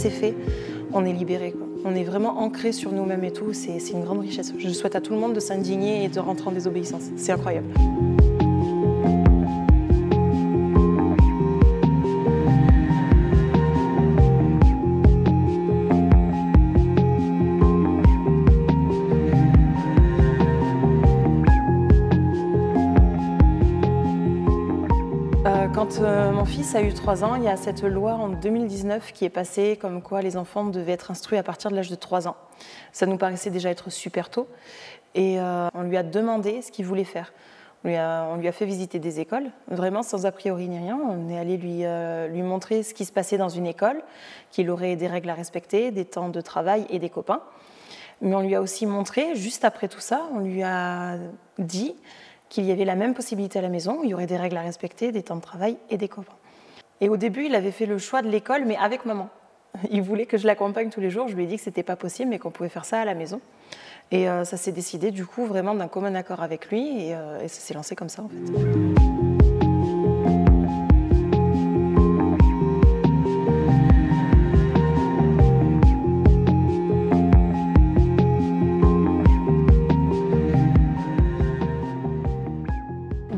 c'est fait, on est libéré, quoi. On est vraiment ancré sur nous-mêmes et tout, c'est une grande richesse. Je souhaite à tout le monde de s'indigner et de rentrer en désobéissance. C'est incroyable. Quand mon fils a eu 3 ans, il y a cette loi en 2019 qui est passée comme quoi les enfants devaient être instruits à partir de l'âge de 3 ans. Ça nous paraissait déjà être super tôt et on lui a demandé ce qu'il voulait faire. On lui a fait visiter des écoles, vraiment sans a priori ni rien. On est allé lui montrer ce qui se passait dans une école, qu'il aurait des règles à respecter, des temps de travail et des copains. Mais on lui a aussi montré, juste après tout ça, on lui a dit qu'il y avait la même possibilité à la maison, où il y aurait des règles à respecter, des temps de travail et des copains. Et au début, il avait fait le choix de l'école, mais avec maman. Il voulait que je l'accompagne tous les jours. Je lui ai dit que c'était pas possible, mais qu'on pouvait faire ça à la maison. Et ça s'est décidé, du coup, vraiment d'un commun accord avec lui, et ça s'est lancé comme ça, en fait.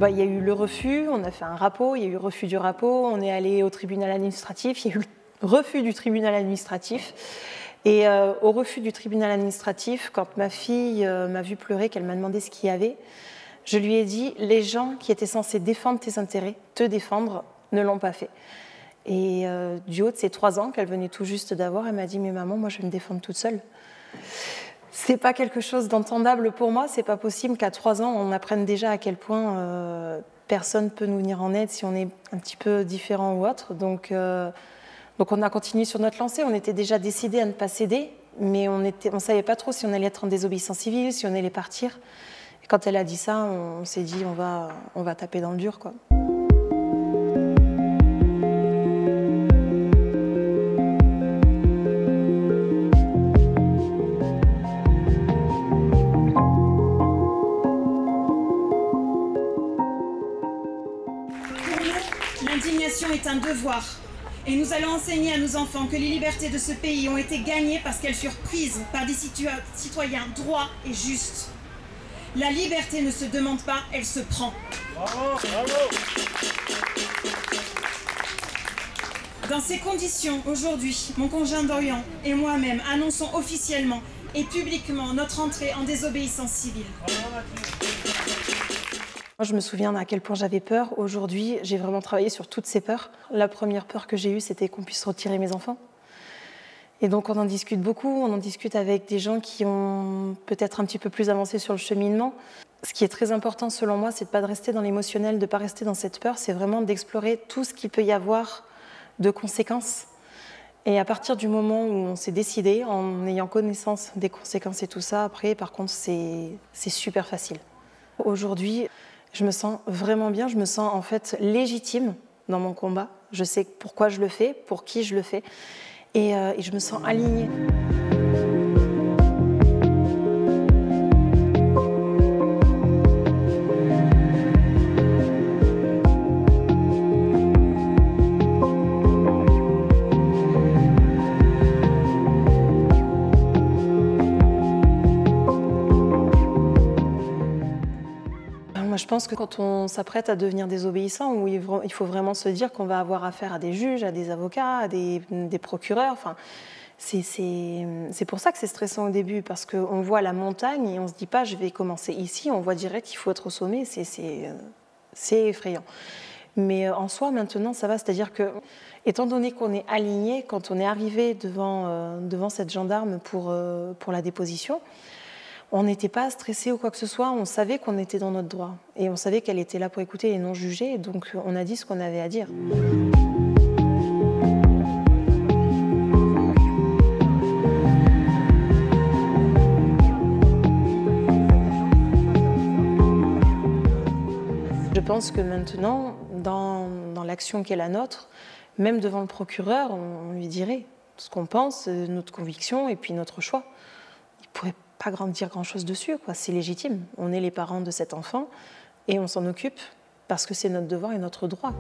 Il y a eu le refus, on a fait un rapport, il y a eu refus du rapport, on est allé au tribunal administratif, il y a eu le refus du tribunal administratif. Et au refus du tribunal administratif, quand ma fille m'a vu pleurer, qu'elle m'a demandé ce qu'il y avait, je lui ai dit, les gens qui étaient censés défendre tes intérêts, te défendre, ne l'ont pas fait. Et du haut de ses 3 ans, qu'elle venait tout juste d'avoir, elle m'a dit, mais maman, moi je vais me défendre toute seule. C'est pas quelque chose d'entendable pour moi, c'est pas possible qu'à 3 ans, on apprenne déjà à quel point personne peut nous venir en aide si on est un petit peu différent ou autre. Donc on a continué sur notre lancée, on était déjà décidés à ne pas céder, mais on savait pas trop si on allait être en désobéissance civile, si on allait partir. Et quand elle a dit ça, on s'est dit on va taper dans le dur, quoi. L'indignation est un devoir. Et nous allons enseigner à nos enfants que les libertés de ce pays ont été gagnées parce qu'elles furent prises par des citoyens droits et justes. La liberté ne se demande pas, elle se prend. Bravo, bravo. Dans ces conditions, aujourd'hui, mon conjoint Dorian et moi-même annonçons officiellement et publiquement notre entrée en désobéissance civile. Moi, je me souviens à quel point j'avais peur. Aujourd'hui, j'ai vraiment travaillé sur toutes ces peurs. La première peur que j'ai eue, c'était qu'on puisse retirer mes enfants. Et donc, on en discute beaucoup. On en discute avec des gens qui ont peut-être un petit peu plus avancé sur le cheminement. Ce qui est très important, selon moi, c'est de ne pas rester dans l'émotionnel, de ne pas rester dans cette peur. C'est vraiment d'explorer tout ce qu'il peut y avoir de conséquences. Et à partir du moment où on s'est décidé, en ayant connaissance des conséquences et tout ça, après, par contre, c'est super facile. Aujourd'hui, je me sens vraiment bien, je me sens en fait légitime dans mon combat. Je sais pourquoi je le fais, pour qui je le fais, et je me sens alignée. Je pense que quand on s'apprête à devenir désobéissant, où il faut vraiment se dire qu'on va avoir affaire à des juges, à des avocats, à des procureurs. Enfin, c'est pour ça que c'est stressant au début, parce qu'on voit la montagne et on ne se dit pas je vais commencer ici, on voit direct qu'il faut être au sommet, c'est effrayant. Mais en soi, maintenant, ça va, c'est-à-dire que, étant donné qu'on est aligné, quand on est arrivé devant cette gendarme pour la déposition, on n'était pas stressé ou quoi que ce soit, on savait qu'on était dans notre droit. Et on savait qu'elle était là pour écouter et non juger, donc on a dit ce qu'on avait à dire. Je pense que maintenant, dans l'action qui est la nôtre, même devant le procureur, on lui dirait ce qu'on pense, notre conviction et puis notre choix. Il pourrait pas dire grand-chose dessus, quoi. C'est légitime. On est les parents de cet enfant et on s'en occupe parce que c'est notre devoir et notre droit.